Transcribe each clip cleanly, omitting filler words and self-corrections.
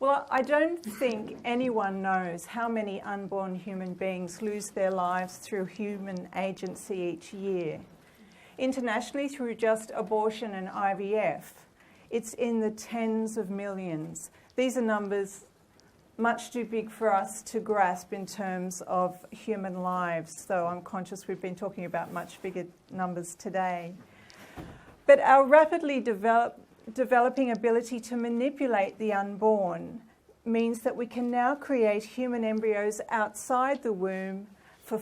Well, I don't think anyone knows how many unborn human beings lose their lives through human agency each year. Internationally, through just abortion and IVF, it's in the tens of millions. These are numbers much too big for us to grasp in terms of human lives, though I'm conscious we've been talking about much bigger numbers today. But our rapidly developing ability to manipulate the unborn means that we can now create human embryos outside the womb for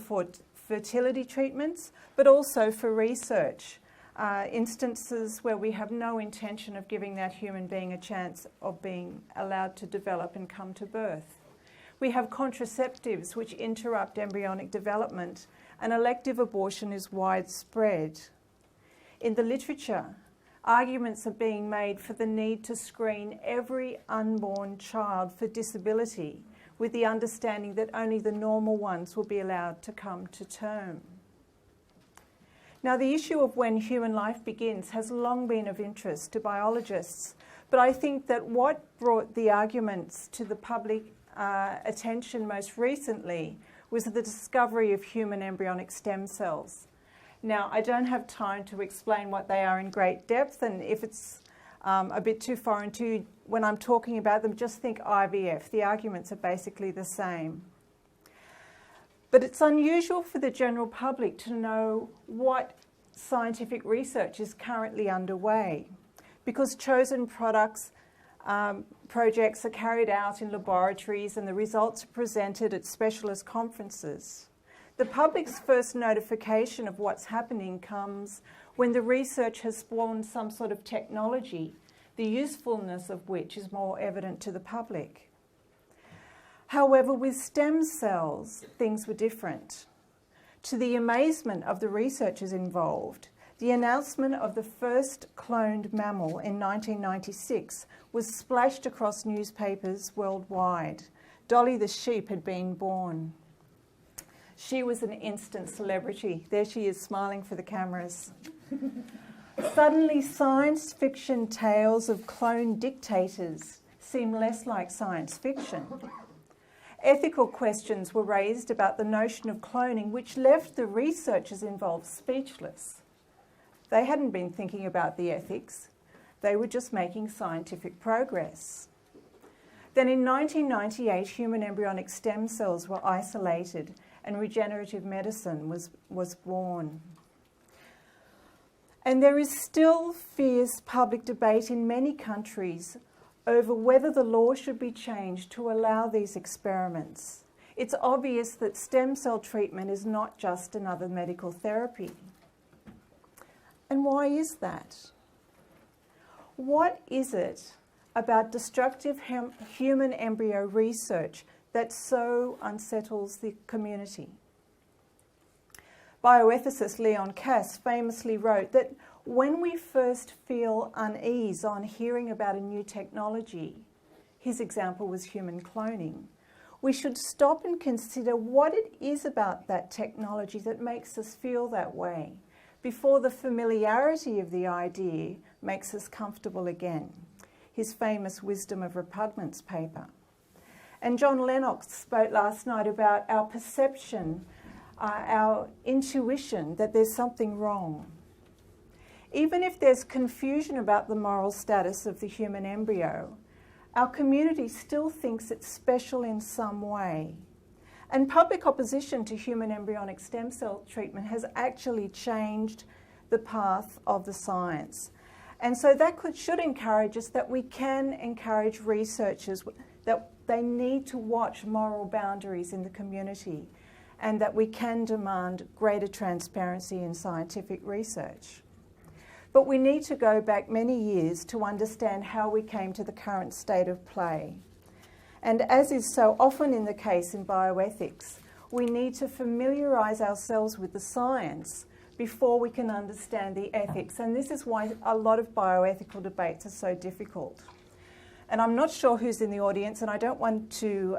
fertility treatments, but also for research. Instances where we have no intention of giving that human being a chance of being allowed to develop and come to birth. We have contraceptives which interrupt embryonic development, and elective abortion is widespread. In the literature, arguments are being made for the need to screen every unborn child for disability, with the understanding that only the normal ones will be allowed to come to term. Now, the issue of when human life begins has long been of interest to biologists, but I think that what brought the arguments to the public attention most recently was the discovery of human embryonic stem cells. Now, I don't have time to explain what they are in great depth, and if it's a bit too foreign to you, when I'm talking about them, just think IVF. The arguments are basically the same. But it's unusual for the general public to know what scientific research is currently underway, because chosen projects are carried out in laboratories and the results are presented at specialist conferences. The public's first notification of what's happening comes when the research has spawned some sort of technology, the usefulness of which is more evident to the public. However, with stem cells, things were different. To the amazement of the researchers involved, the announcement of the first cloned mammal in 1996 was splashed across newspapers worldwide. Dolly the sheep had been born. She was an instant celebrity. There she is, smiling for the cameras. Suddenly, science fiction tales of cloned dictators seem less like science fiction. Ethical questions were raised about the notion of cloning, which left the researchers involved speechless. They hadn't been thinking about the ethics. They were just making scientific progress. Then in 1998, human embryonic stem cells were isolated and regenerative medicine was born. And there is still fierce public debate in many countries over whether the law should be changed to allow these experiments. It's obvious that stem cell treatment is not just another medical therapy. And why is that? What is it about destructive human embryo research that so unsettles the community? Bioethicist Leon Kass famously wrote that when we first feel unease on hearing about a new technology, his example was human cloning, we should stop and consider what it is about that technology that makes us feel that way before the familiarity of the idea makes us comfortable again. His famous Wisdom of Repugnance paper. And John Lennox spoke last night about our perception, our intuition that there's something wrong. Even if there's confusion about the moral status of the human embryo, our community still thinks it's special in some way. And public opposition to human embryonic stem cell treatment has actually changed the path of the science. And so that should encourage us that we can encourage researchers that they need to watch moral boundaries in the community and that we can demand greater transparency in scientific research. But we need to go back many years to understand how we came to the current state of play. And as is so often in the case in bioethics, we need to familiarise ourselves with the science before we can understand the ethics. And this is why a lot of bioethical debates are so difficult. And I'm not sure who's in the audience, and I don't want to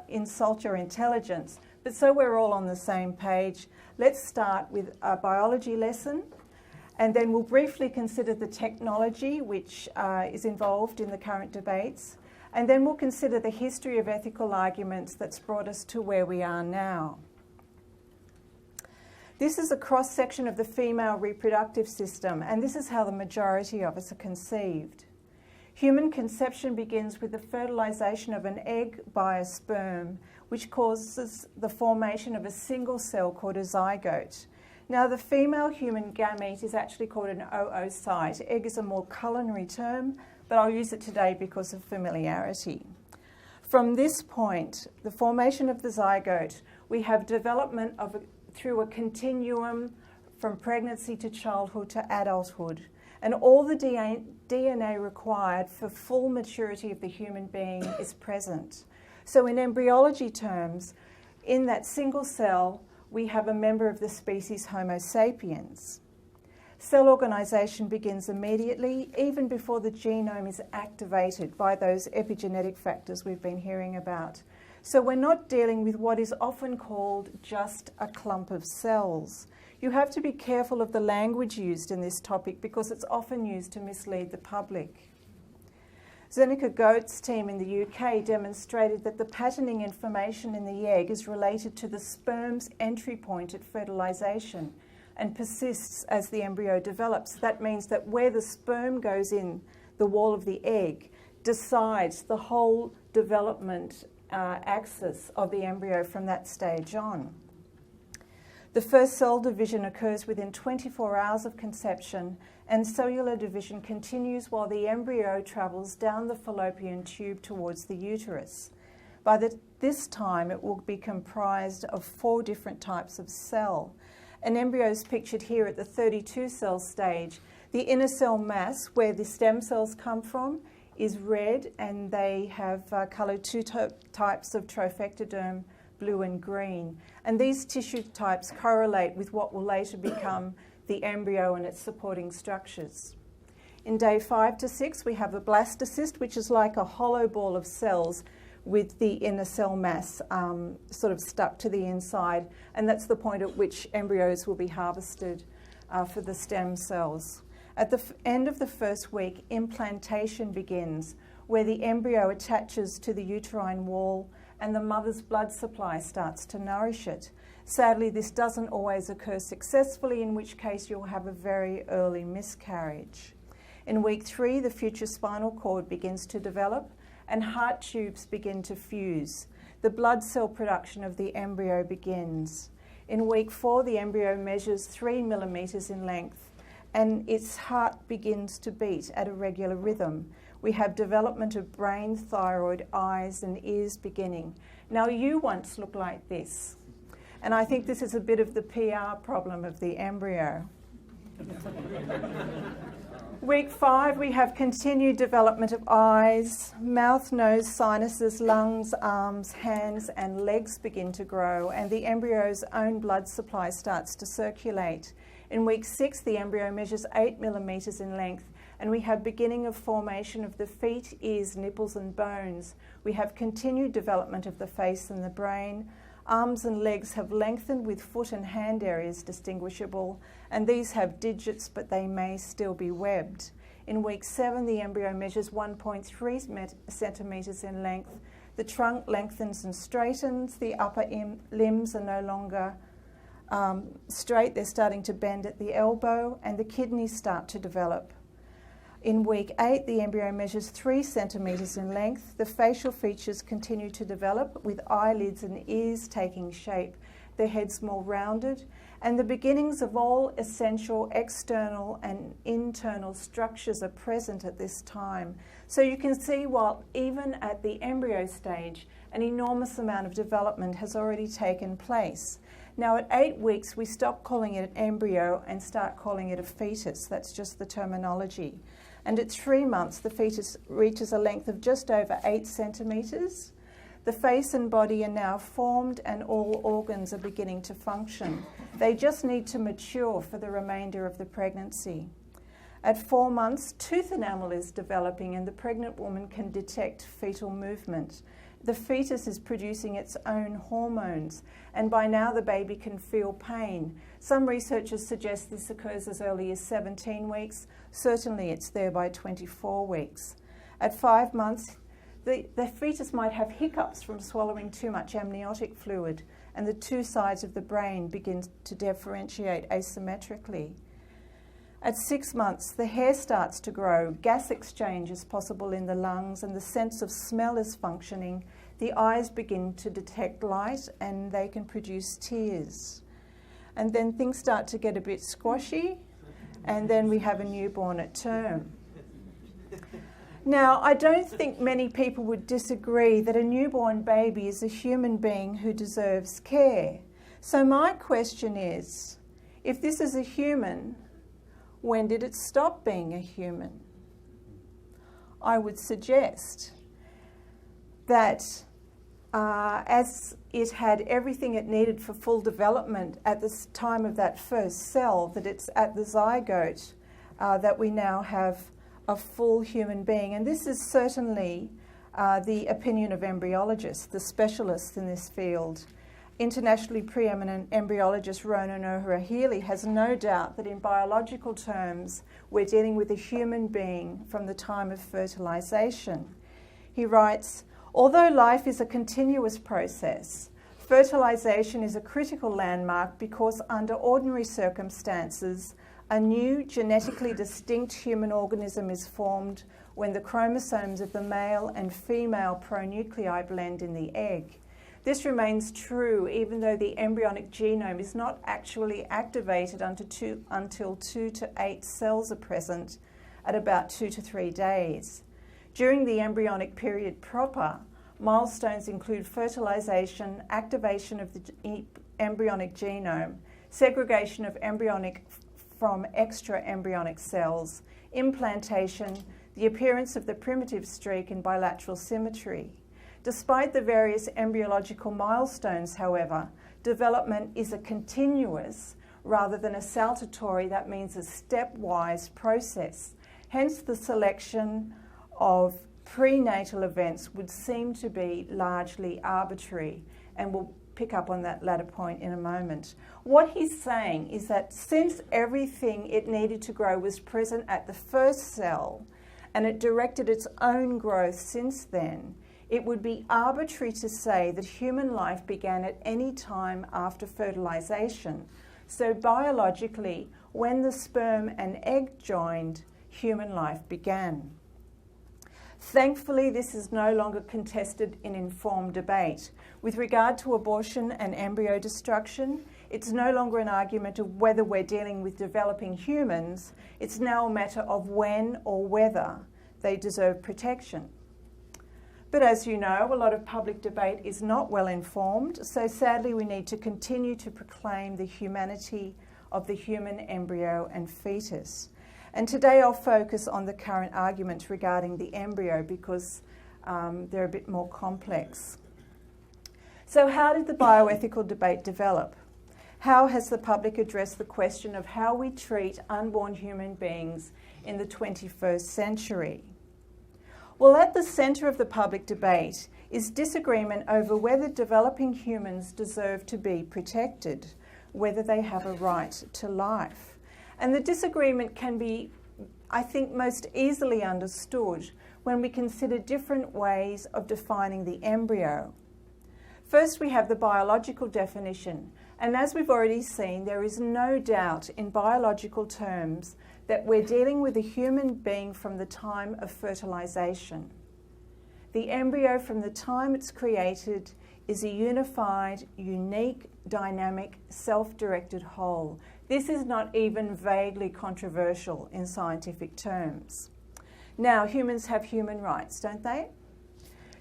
insult your intelligence, but so we're all on the same page, let's start with a biology lesson, and then we'll briefly consider the technology which is involved in the current debates, And then we'll consider the history of ethical arguments that's brought us to where we are now. This is a cross-section of the female reproductive system, and this is how the majority of us are conceived. Human conception begins with the fertilization of an egg by a sperm, which causes the formation of a single cell called a zygote. Now, the female human gamete is actually called an oocyte. Egg is a more culinary term, but I'll use it today because of familiarity. From this point, the formation of the zygote, we have development through a continuum from pregnancy to childhood to adulthood. And all the DNA required for full maturity of the human being is present. So in embryology terms, in that single cell, we have a member of the species Homo sapiens. Cell organisation begins immediately, even before the genome is activated by those epigenetic factors we've been hearing about. So we're not dealing with what is often called just a clump of cells. You have to be careful of the language used in this topic because it's often used to mislead the public. Zenica Goet's team in the UK demonstrated that the patterning information in the egg is related to the sperm's entry point at fertilization and persists as the embryo develops. That means that where the sperm goes in the wall of the egg decides the whole development axis of the embryo from that stage on. The first cell division occurs within 24 hours of conception, and cellular division continues while the embryo travels down the fallopian tube towards the uterus. By this time, it will be comprised of 4 different types of cell. An embryo is pictured here at the 32-cell stage. The inner cell mass, where the stem cells come from, is red, and they have coloured 2 types of trophectoderm, blue and green. And these tissue types correlate with what will later become the embryo and its supporting structures. In day 5 to 6, we have a blastocyst, which is like a hollow ball of cells with the inner cell mass sort of stuck to the inside, and that's the point at which embryos will be harvested for the stem cells. At the end of the first week, implantation begins, where the embryo attaches to the uterine wall and the mother's blood supply starts to nourish it. Sadly, this doesn't always occur successfully, in which case you'll have a very early miscarriage. In week 3, the future spinal cord begins to develop and heart tubes begin to fuse. The blood cell production of the embryo begins. In week 4, the embryo measures 3 millimetres in length and its heart begins to beat at a regular rhythm. We have development of brain, thyroid, eyes and ears beginning. Now, you once looked like this, and I think this is a bit of the PR problem of the embryo. Week 5, we have continued development of eyes, mouth, nose, sinuses, lungs, arms, hands and legs begin to grow, and the embryo's own blood supply starts to circulate. In week 6, the embryo measures 8 millimetres in length, and we have beginning of formation of the feet, ears, nipples and bones. We have continued development of the face and the brain. Arms and legs have lengthened with foot and hand areas distinguishable, and these have digits, but they may still be webbed. In week 7, the embryo measures 1.3 centimetres in length. The trunk lengthens and straightens. The upper limbs are no longer straight. They're starting to bend at the elbow, and the kidneys start to develop. In week 8, the embryo measures 3 centimetres in length. The facial features continue to develop, with eyelids and ears taking shape, the heads more rounded, and the beginnings of all essential external and internal structures are present at this time. So you can see, while even at the embryo stage, an enormous amount of development has already taken place. Now, at 8 weeks, we stop calling it an embryo and start calling it a fetus. That's just the terminology. And at 3 months, the fetus reaches a length of just over 8 centimetres. The face and body are now formed and all organs are beginning to function. They just need to mature for the remainder of the pregnancy. At 4 months, tooth enamel is developing and the pregnant woman can detect fetal movement. The fetus is producing its own hormones, and by now the baby can feel pain. Some researchers suggest this occurs as early as 17 weeks. Certainly it's there by 24 weeks. At 5 months, the fetus might have hiccups from swallowing too much amniotic fluid, and the two sides of the brain begin to differentiate asymmetrically. At 6 months, the hair starts to grow, gas exchange is possible in the lungs, and the sense of smell is functioning. The eyes begin to detect light, and they can produce tears. And then things start to get a bit squashy, and then we have a newborn at term. Now, I don't think many people would disagree that a newborn baby is a human being who deserves care. So my question is, if this is a human, when did it stop being a human? I would suggest that as it had everything it needed for full development at the time of that first cell, that it's at the zygote that we now have a full human being. And this is certainly the opinion of embryologists, the specialists in this field. Internationally preeminent embryologist Ronan O'Hara-Healy has no doubt that in biological terms we're dealing with a human being from the time of fertilization. He writes, although life is a continuous process, fertilization is a critical landmark because under ordinary circumstances a new genetically distinct human organism is formed when the chromosomes of the male and female pronuclei blend in the egg. This remains true even though the embryonic genome is not actually activated until 2 to 8 cells are present at about 2 to 3 days. During the embryonic period proper, milestones include fertilization, activation of the embryonic genome, segregation of embryonic from extra-embryonic cells, implantation, the appearance of the primitive streak and bilateral symmetry. Despite the various embryological milestones, however, development is a continuous rather than a saltatory, that means a stepwise process. Hence the selection of prenatal events would seem to be largely arbitrary, and we'll pick up on that latter point in a moment. What he's saying is that since everything it needed to grow was present at the first cell and it directed its own growth since then, it would be arbitrary to say that human life began at any time after fertilization. So biologically, when the sperm and egg joined, human life began. Thankfully, this is no longer contested in informed debate. With regard to abortion and embryo destruction, it's no longer an argument of whether we're dealing with developing humans. It's now a matter of when or whether they deserve protection. But as you know, a lot of public debate is not well informed, so sadly we need to continue to proclaim the humanity of the human embryo and fetus. And today I'll focus on the current arguments regarding the embryo because they're a bit more complex. So how did the bioethical debate develop? How has the public addressed the question of how we treat unborn human beings in the 21st century? Well, at the centre of the public debate is disagreement over whether developing humans deserve to be protected, whether they have a right to life. And the disagreement can be, I think, most easily understood when we consider different ways of defining the embryo. First, we have the biological definition, and as we've already seen, there is no doubt in biological terms that we're dealing with a human being from the time of fertilization. The embryo, from the time it's created, is a unified, unique, dynamic, self-directed whole. This is not even vaguely controversial in scientific terms. Now, humans have human rights, don't they?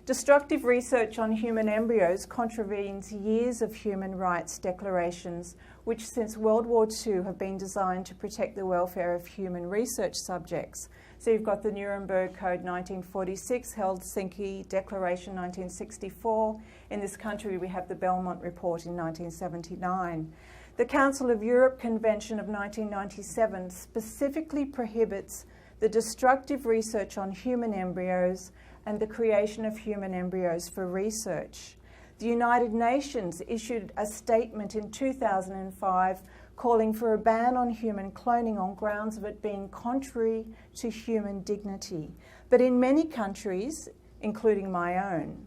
Destructive research on human embryos contravenes years of human rights declarations, which since World War II have been designed to protect the welfare of human research subjects. So you've got the Nuremberg Code 1946, Helsinki Declaration 1964. In this country, we have the Belmont Report in 1979. The Council of Europe Convention of 1997 specifically prohibits the destructive research on human embryos and the creation of human embryos for research. The United Nations issued a statement in 2005 calling for a ban on human cloning on grounds of it being contrary to human dignity. But in many countries, including my own.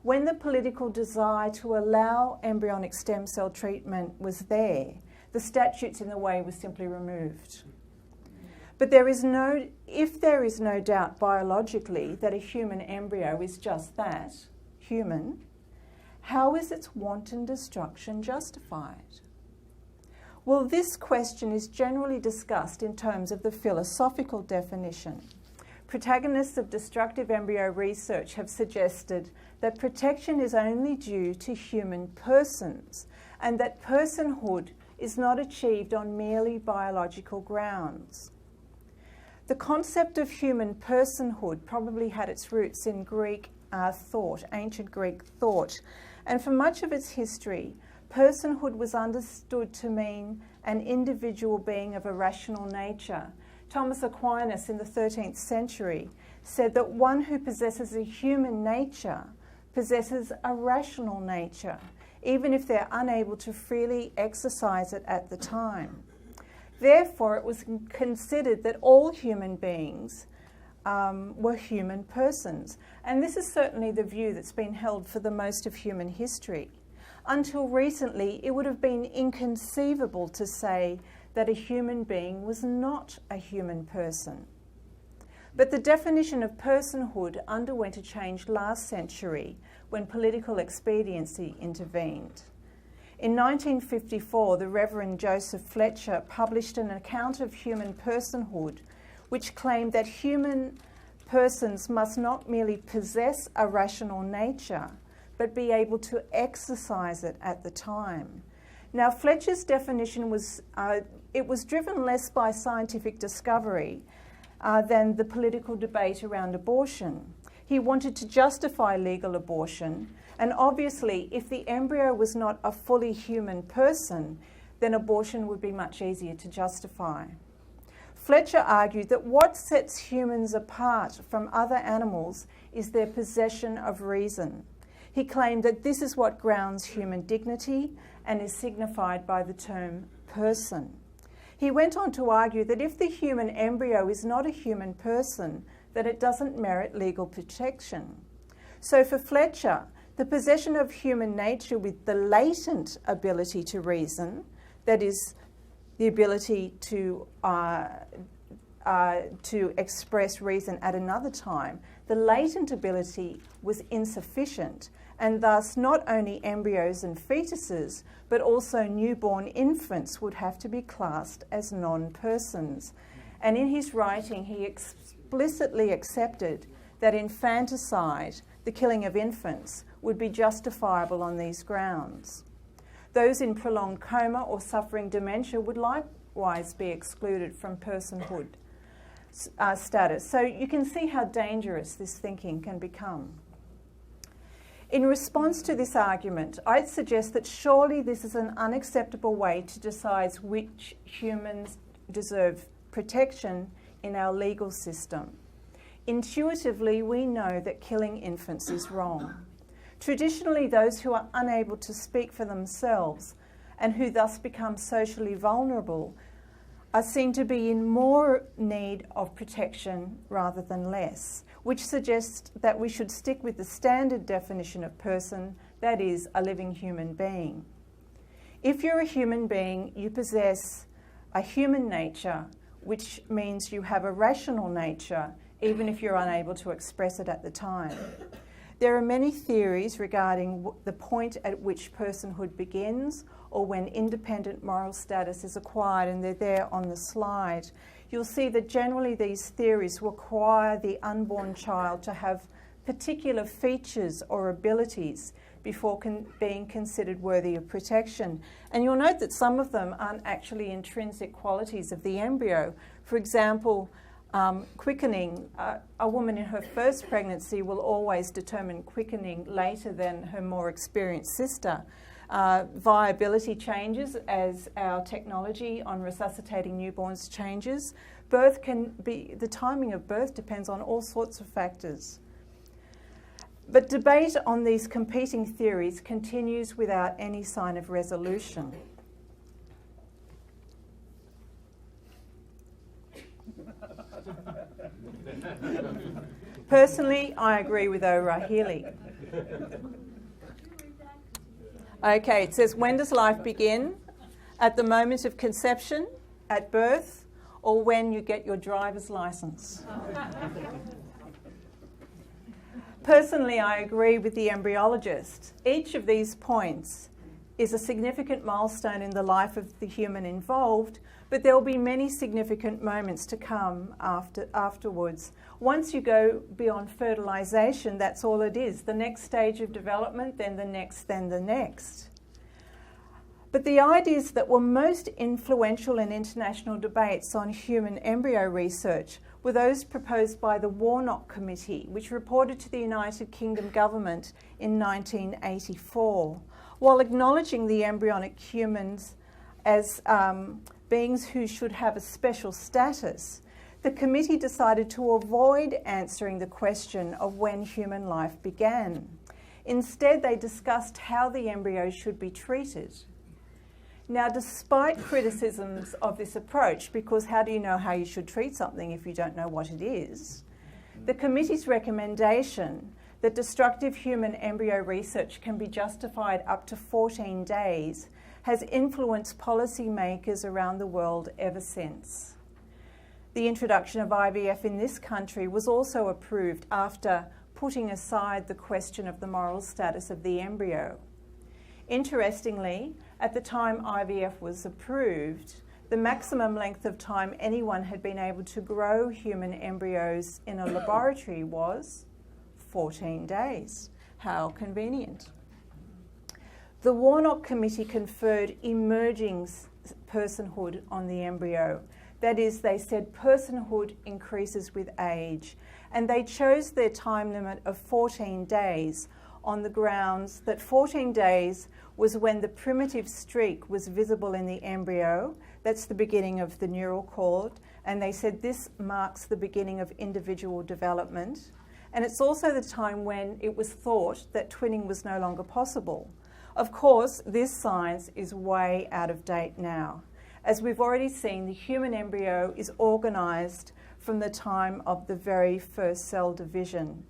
When the political desire to allow embryonic stem cell treatment was there, the statutes in the way were simply removed. But if there is no doubt biologically that a human embryo is just that, human, how is its wanton destruction justified? Well, this question is generally discussed in terms of the philosophical definition. Protagonists of destructive embryo research have suggested that protection is only due to human persons and that personhood is not achieved on merely biological grounds. The concept of human personhood probably had its roots in Greek thought, ancient Greek thought, and for much of its history, personhood was understood to mean an individual being of a rational nature. Thomas Aquinas in the 13th century said that one who possesses a human nature possesses a rational nature, even if they're unable to freely exercise it at the time. Therefore, it was considered that all human beings were human persons. And this is certainly the view that's been held for the most of human history. Until recently, it would have been inconceivable to say that a human being was not a human person. But the definition of personhood underwent a change last century when political expediency intervened. In 1954, the Reverend Joseph Fletcher published an account of human personhood which claimed that human persons must not merely possess a rational nature, but be able to exercise it at the time. Now, Fletcher's definition was driven less by scientific discovery than the political debate around abortion. He wanted to justify legal abortion, and obviously, if the embryo was not a fully human person, then abortion would be much easier to justify. Fletcher argued that what sets humans apart from other animals is their possession of reason. He claimed that this is what grounds human dignity and is signified by the term person. He went on to argue that if the human embryo is not a human person, then it doesn't merit legal protection. So for Fletcher, the possession of human nature with the latent ability to reason, that is, the ability to express reason at another time, the latent ability was insufficient, and thus not only embryos and fetuses, but also newborn infants would have to be classed as non-persons. And in his writing, he explicitly accepted that infanticide, the killing of infants, would be justifiable on these grounds. Those in prolonged coma or suffering dementia would likewise be excluded from personhood status. So you can see how dangerous this thinking can become. In response to this argument, I'd suggest that surely this is an unacceptable way to decide which humans deserve protection in our legal system. Intuitively, we know that killing infants is wrong. Traditionally, those who are unable to speak for themselves and who thus become socially vulnerable are seen to be in more need of protection rather than less, which suggests that we should stick with the standard definition of person, that is, a living human being. If you're a human being, you possess a human nature, which means you have a rational nature, even if you're unable to express it at the time. There are many theories regarding the point at which personhood begins or when independent moral status is acquired, and they're there on the slide. You'll see that generally these theories require the unborn child to have particular features or abilities before being considered worthy of protection. And you'll note that some of them aren't actually intrinsic qualities of the embryo. For example, quickening. A woman in her first pregnancy will always determine quickening later than her more experienced sister. Viability changes as our technology on resuscitating newborns changes. The timing of birth depends on all sorts of factors. But debate on these competing theories continues without any sign of resolution. Personally, I agree with O'Rahilly. Okay, it says, when does life begin? At the moment of conception, at birth, or when you get your driver's license? Personally, I agree with the embryologist. Each of these points is a significant milestone in the life of the human involved, but there will be many significant moments to come afterwards. Once you go beyond fertilisation, that's all it is. The next stage of development, then the next, then the next. But the ideas that were most influential in international debates on human embryo research were those proposed by the Warnock Committee, which reported to the United Kingdom government in 1984. While acknowledging the embryonic humans as beings who should have a special status, the committee decided to avoid answering the question of when human life began. Instead, they discussed how the embryo should be treated. Now, despite criticisms of this approach, because how do you know how you should treat something if you don't know what it is, the committee's recommendation that destructive human embryo research can be justified up to 14 days has influenced policymakers around the world ever since. The introduction of IVF in this country was also approved after putting aside the question of the moral status of the embryo. Interestingly, at the time IVF was approved, the maximum length of time anyone had been able to grow human embryos in a laboratory was 14 days. How convenient. The Warnock Committee conferred emerging personhood on the embryo. That is, they said personhood increases with age, and they chose their time limit of 14 days on the grounds that 14 days was when the primitive streak was visible in the embryo. That's the beginning of the neural cord, and they said this marks the beginning of individual development. And it's also the time when it was thought that twinning was no longer possible. Of course, this science is way out of date now. As we've already seen, the human embryo is organised from the time of the very first cell division.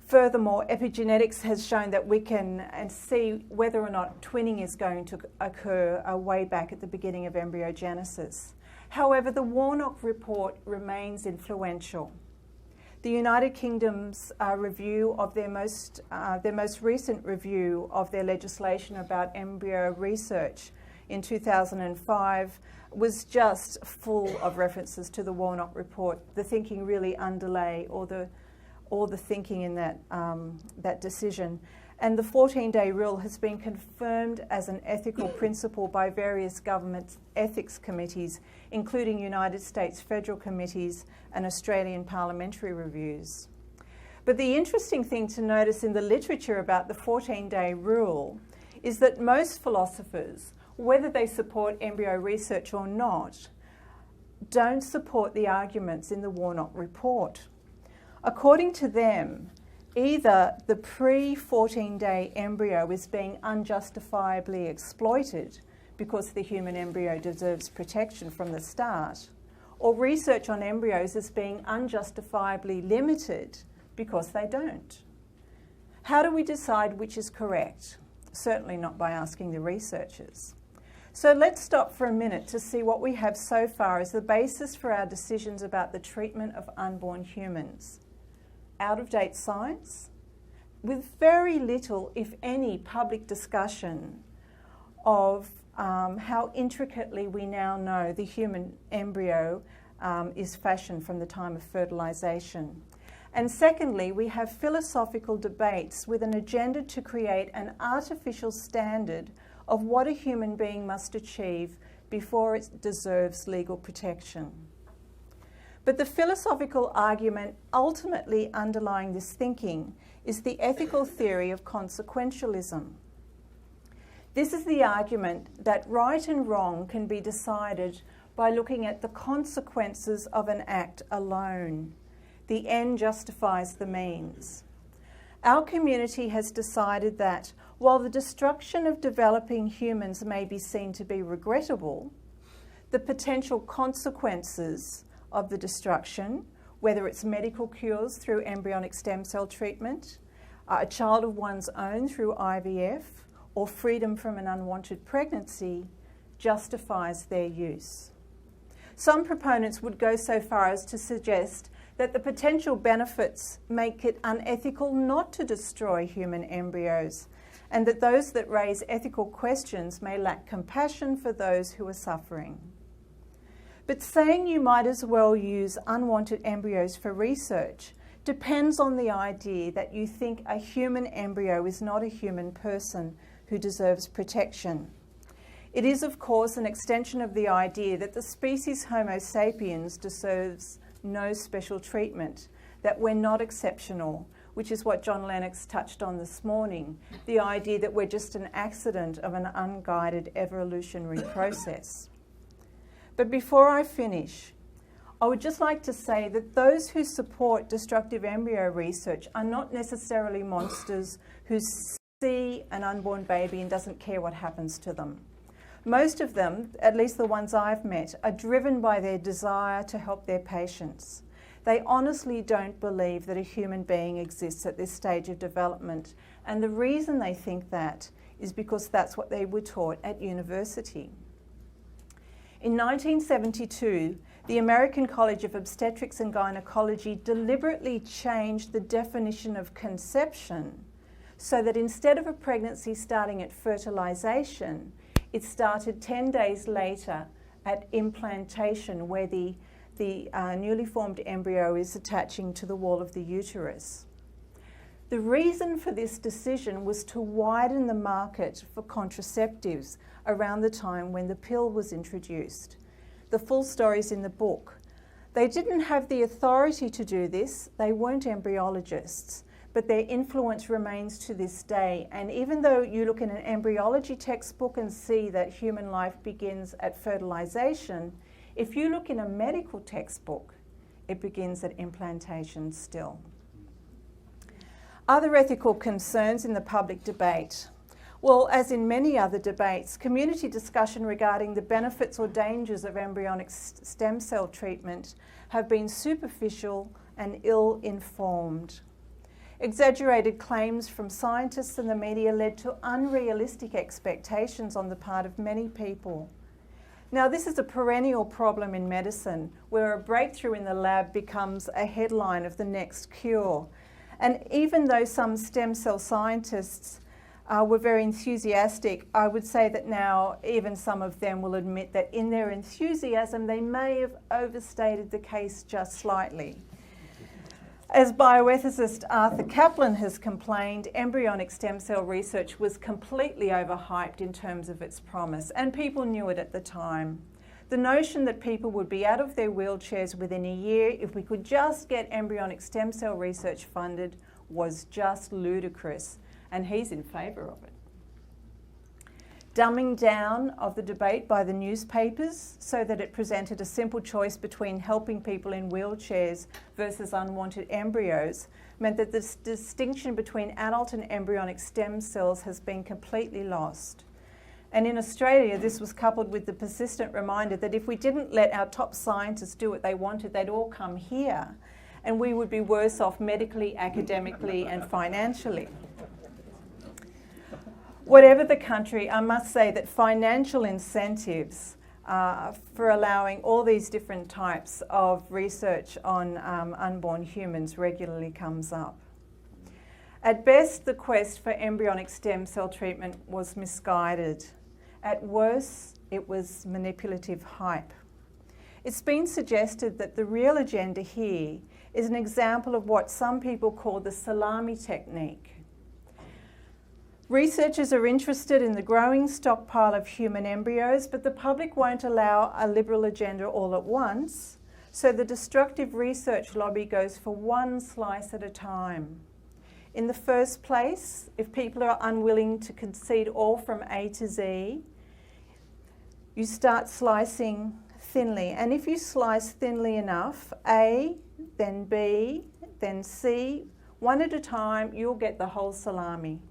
Furthermore, epigenetics has shown that we can see whether or not twinning is going to occur way back at the beginning of embryogenesis. However, the Warnock report remains influential. The United Kingdom's review of their most recent review of their legislation about embryo research in 2005 was just full of references to the Warnock report. The thinking really underlay all the thinking in that decision. And the 14-day rule has been confirmed as an ethical principle by various government ethics committees, including United States federal committees and Australian parliamentary reviews. But the interesting thing to notice in the literature about the 14-day rule is that most philosophers, whether they support embryo research or not, don't support the arguments in the Warnock report. According to them, either the pre-14-day embryo is being unjustifiably exploited because the human embryo deserves protection from the start, or research on embryos is being unjustifiably limited because they don't. How do we decide which is correct? Certainly not by asking the researchers. So let's stop for a minute to see what we have so far as the basis for our decisions about the treatment of unborn humans. Out-of-date science, with very little, if any, public discussion of how intricately we now know the human embryo is fashioned from the time of fertilisation. And secondly, we have philosophical debates with an agenda to create an artificial standard of what a human being must achieve before it deserves legal protection. But the philosophical argument ultimately underlying this thinking is the ethical theory of consequentialism. This is the argument that right and wrong can be decided by looking at the consequences of an act alone. The end justifies the means. Our community has decided that while the destruction of developing humans may be seen to be regrettable, the potential consequences of the destruction, whether it's medical cures through embryonic stem cell treatment, a child of one's own through IVF, or freedom from an unwanted pregnancy, justifies their use. Some proponents would go so far as to suggest that the potential benefits make it unethical not to destroy human embryos, and that those that raise ethical questions may lack compassion for those who are suffering. But saying you might as well use unwanted embryos for research depends on the idea that you think a human embryo is not a human person who deserves protection. It is, of course, an extension of the idea that the species Homo sapiens deserves no special treatment, that we're not exceptional, which is what John Lennox touched on this morning, the idea that we're just an accident of an unguided evolutionary process. But before I finish, I would just like to say that those who support destructive embryo research are not necessarily monsters who see an unborn baby and doesn't care what happens to them. Most of them, at least the ones I've met, are driven by their desire to help their patients. They honestly don't believe that a human being exists at this stage of development, and the reason they think that is because that's what they were taught at university. In 1972, the American College of Obstetrics and Gynecology deliberately changed the definition of conception so that instead of a pregnancy starting at fertilization, it started 10 days later at implantation, where the newly formed embryo is attaching to the wall of the uterus. The reason for this decision was to widen the market for contraceptives around the time when the pill was introduced. The full story's in the book. They didn't have the authority to do this. They weren't embryologists, but their influence remains to this day. And even though you look in an embryology textbook and see that human life begins at fertilization, if you look in a medical textbook, it begins at implantation still. Other ethical concerns in the public debate. Well, as in many other debates, community discussion regarding the benefits or dangers of embryonic stem cell treatment have been superficial and ill-informed. Exaggerated claims from scientists and the media led to unrealistic expectations on the part of many people. Now, this is a perennial problem in medicine, where a breakthrough in the lab becomes a headline of the next cure. And even though some stem cell scientists were very enthusiastic, I would say that now even some of them will admit that in their enthusiasm they may have overstated the case just slightly. As bioethicist Arthur Kaplan has complained, embryonic stem cell research was completely overhyped in terms of its promise, and people knew it at the time. The notion that people would be out of their wheelchairs within a year if we could just get embryonic stem cell research funded was just ludicrous, and he's in favour of it. Dumbing down of the debate by the newspapers so that it presented a simple choice between helping people in wheelchairs versus unwanted embryos meant that this distinction between adult and embryonic stem cells has been completely lost. And in Australia, this was coupled with the persistent reminder that if we didn't let our top scientists do what they wanted, they'd all come here, and we would be worse off medically, academically, and financially. Whatever the country, I must say that financial incentives for allowing all these different types of research on unborn humans regularly comes up. At best, the quest for embryonic stem cell treatment was misguided. At worst, it was manipulative hype. It's been suggested that the real agenda here is an example of what some people call the salami technique. Researchers are interested in the growing stockpile of human embryos, but the public won't allow a liberal agenda all at once, so the destructive research lobby goes for one slice at a time. In the first place, if people are unwilling to concede all from A to Z, you start slicing thinly. And if you slice thinly enough, A, then B, then C, one at a time, you'll get the whole salami.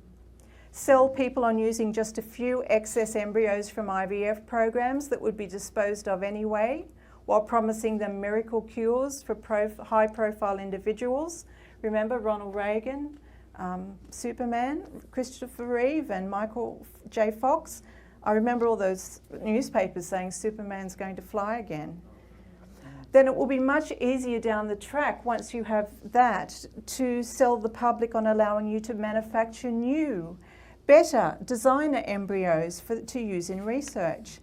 Sell people on using just a few excess embryos from IVF programs that would be disposed of anyway, while promising them miracle cures for high-profile individuals. Remember Ronald Reagan, Superman, Christopher Reeve and Michael J. Fox? I remember all those newspapers saying Superman's going to fly again. Then it will be much easier down the track, once you have that, to sell the public on allowing you to manufacture new, better designer embryos to use in research.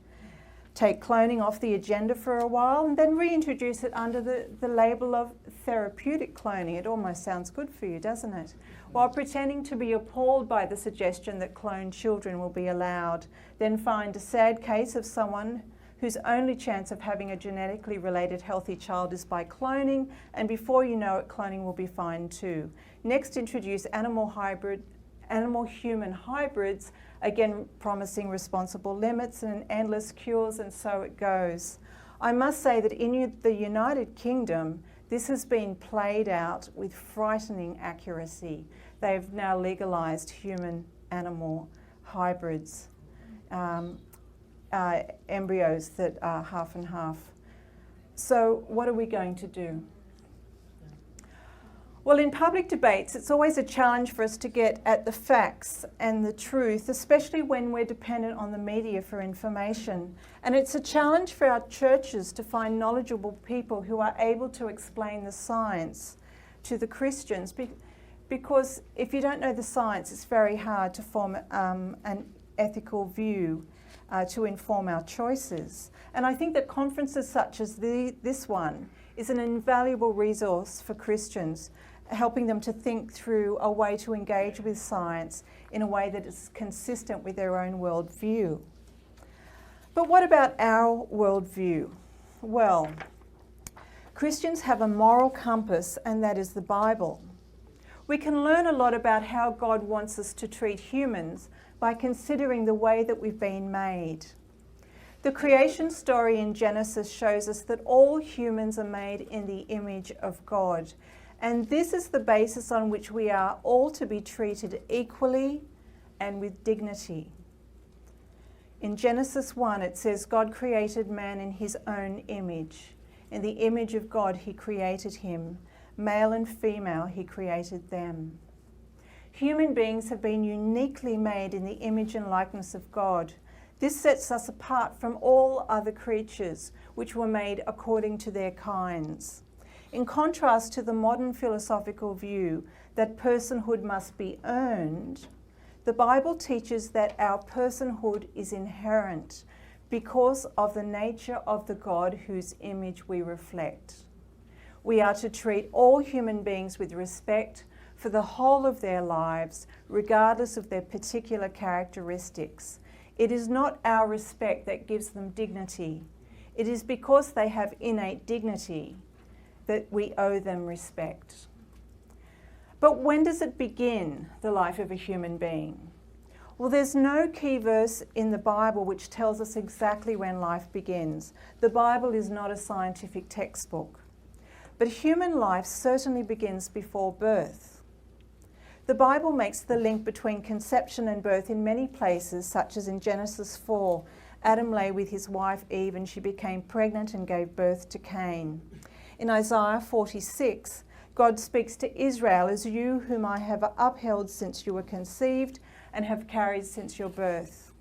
Take cloning off the agenda for a while and then reintroduce it under the label of therapeutic cloning. It almost sounds good for you, doesn't it? While pretending to be appalled by the suggestion that cloned children will be allowed, then find a sad case of someone whose only chance of having a genetically related healthy child is by cloning, and before you know it, cloning will be fine too. Next, introduce animal-human hybrids, again promising responsible limits and endless cures, and so it goes. I must say that in the United Kingdom, this has been played out with frightening accuracy. They've now legalised human-animal hybrids. Embryos that are half and half. So what are we going to do? Well, in public debates, it's always a challenge for us to get at the facts and the truth, especially when we're dependent on the media for information. And it's a challenge for our churches to find knowledgeable people who are able to explain the science to the Christians, because if you don't know the science, it's very hard to form an ethical view to inform our choices. And I think that conferences such as this one is an invaluable resource for Christians, helping them to think through a way to engage with science in a way that is consistent with their own worldview. But what about our worldview? Well, Christians have a moral compass, and that is the Bible. We can learn a lot about how God wants us to treat humans by considering the way that we've been made. The creation story in Genesis shows us that all humans are made in the image of God, and this is the basis on which we are all to be treated equally and with dignity. In Genesis 1, it says, God created man in his own image. In the image of God he created him. Male and female he created them. Human beings have been uniquely made in the image and likeness of God. This sets us apart from all other creatures which were made according to their kinds. In contrast to the modern philosophical view that personhood must be earned, the Bible teaches that our personhood is inherent because of the nature of the God whose image we reflect. We are to treat all human beings with respect for the whole of their lives, regardless of their particular characteristics. It is not our respect that gives them dignity. It is because they have innate dignity that we owe them respect. But when does it begin, the life of a human being? Well, there's no key verse in the Bible which tells us exactly when life begins. The Bible is not a scientific textbook. But human life certainly begins before birth. The Bible makes the link between conception and birth in many places, such as in Genesis 4. Adam lay with his wife Eve and she became pregnant and gave birth to Cain. In Isaiah 46, God speaks to Israel as you whom I have upheld since you were conceived and have carried since your birth.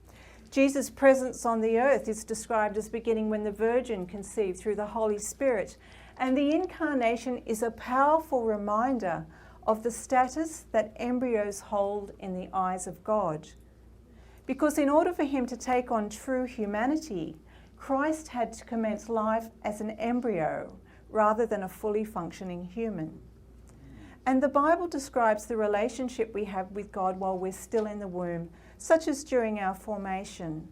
Jesus' presence on the earth is described as beginning when the Virgin conceived through the Holy Spirit, and the incarnation is a powerful reminder of the status that embryos hold in the eyes of God. Because in order for him to take on true humanity, Christ had to commence life as an embryo rather than a fully functioning human. And the Bible describes the relationship we have with God while we're still in the womb, such as during our formation.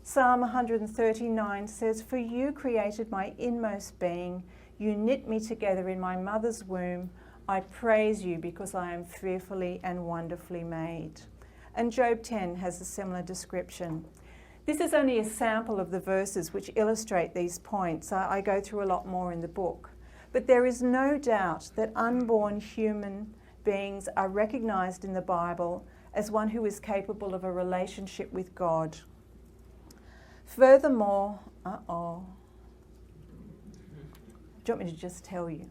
Psalm 139 says, "For you created my inmost being, you knit me together in my mother's womb. I praise you because I am fearfully and wonderfully made." And Job 10 has a similar description. This is only a sample of the verses which illustrate these points. I go through a lot more in the book. But there is no doubt that unborn human beings are recognized in the Bible as one who is capable of a relationship with God. Furthermore, you want me to just tell you?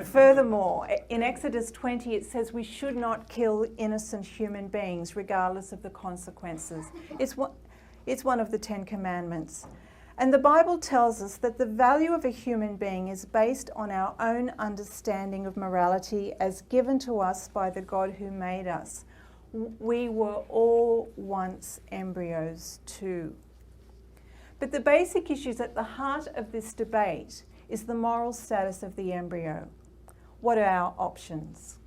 Furthermore, in Exodus 20 it says we should not kill innocent human beings regardless of the consequences. It's one of the 10 Commandments. And the Bible tells us that the value of a human being is based on our own understanding of morality as given to us by the God who made us. We were all once embryos too. But the basic issues at the heart of this debate is the moral status of the embryo. What are our options?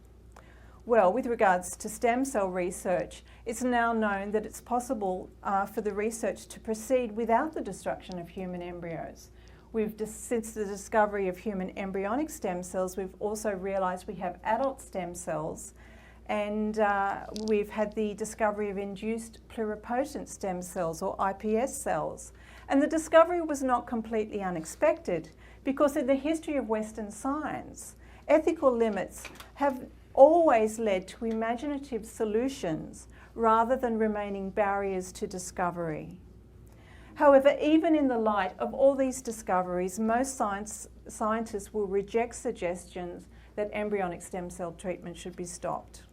Well, with regards to stem cell research, it's now known that it's possible for the research to proceed without the destruction of human embryos. Since the discovery of human embryonic stem cells, we've also realised we have adult stem cells, and we've had the discovery of induced pluripotent stem cells, or iPS cells. And the discovery was not completely unexpected, because in the history of Western science, ethical limits have always led to imaginative solutions rather than remaining barriers to discovery. However, even in the light of all these discoveries, most scientists will reject suggestions that embryonic stem cell treatment should be stopped.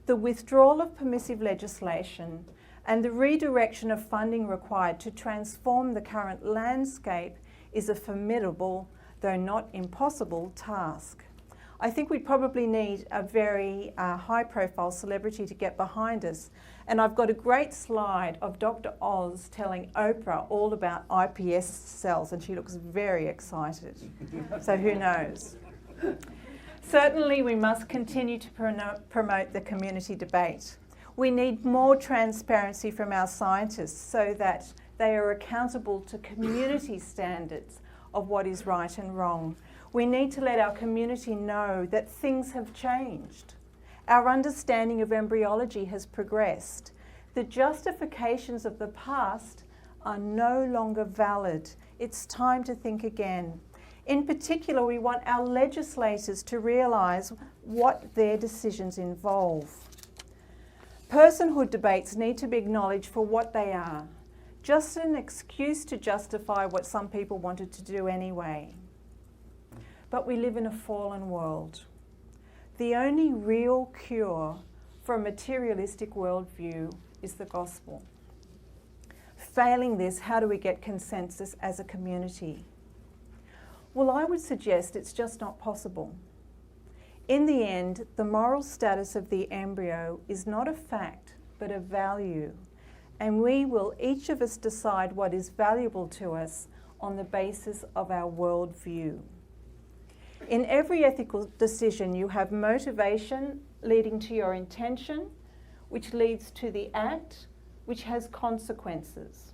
The withdrawal of permissive legislation and the redirection of funding required to transform the current landscape is a formidable, though not impossible, task. I think we probably need a very high-profile celebrity to get behind us. And I've got a great slide of Dr. Oz telling Oprah all about iPS cells, and she looks very excited. So who knows? Certainly, we must continue to promote the community debate. We need more transparency from our scientists so that they are accountable to community standards of what is right and wrong. We need to let our community know that things have changed. Our understanding of embryology has progressed. The justifications of the past are no longer valid. It's time to think again. In particular, we want our legislators to realise what their decisions involve. Personhood debates need to be acknowledged for what they are, just an excuse to justify what some people wanted to do anyway. But we live in a fallen world. The only real cure for a materialistic worldview is the gospel. Failing this, how do we get consensus as a community? Well, I would suggest it's just not possible. In the end, the moral status of the embryo is not a fact, but a value. And we will, each of us, decide what is valuable to us on the basis of our worldview. In every ethical decision, you have motivation leading to your intention, which leads to the act, which has consequences.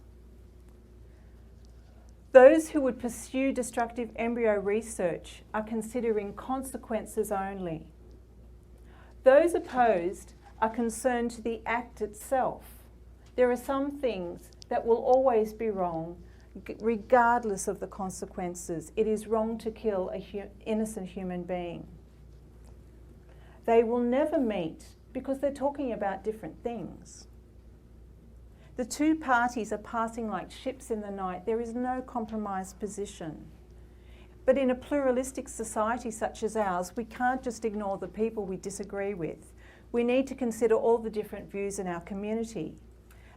Those who would pursue destructive embryo research are considering consequences only. Those opposed are concerned to the act itself. There are some things that will always be wrong, regardless of the consequences. It is wrong to kill an innocent human being. They will never meet because they're talking about different things. The two parties are passing like ships in the night. There is no compromised position. But in a pluralistic society such as ours, we can't just ignore the people we disagree with. We need to consider all the different views in our community.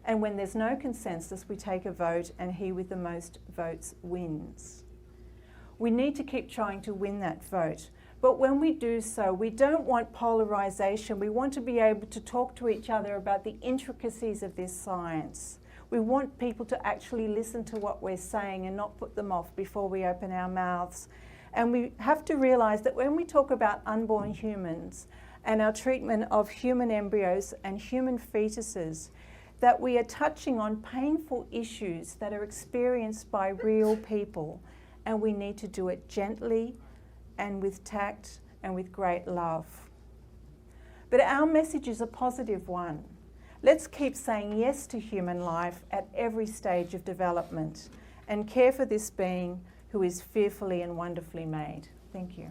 And when there's no consensus, we take a vote, and he with the most votes wins. We need to keep trying to win that vote. But when we do so, we don't want polarisation. We want to be able to talk to each other about the intricacies of this science. We want people to actually listen to what we're saying and not put them off before we open our mouths. And we have to realise that when we talk about unborn humans and our treatment of human embryos and human fetuses, that we are touching on painful issues that are experienced by real people, and we need to do it gently and with tact and with great love. But our message is a positive one. Let's keep saying yes to human life at every stage of development and care for this being who is fearfully and wonderfully made. Thank you.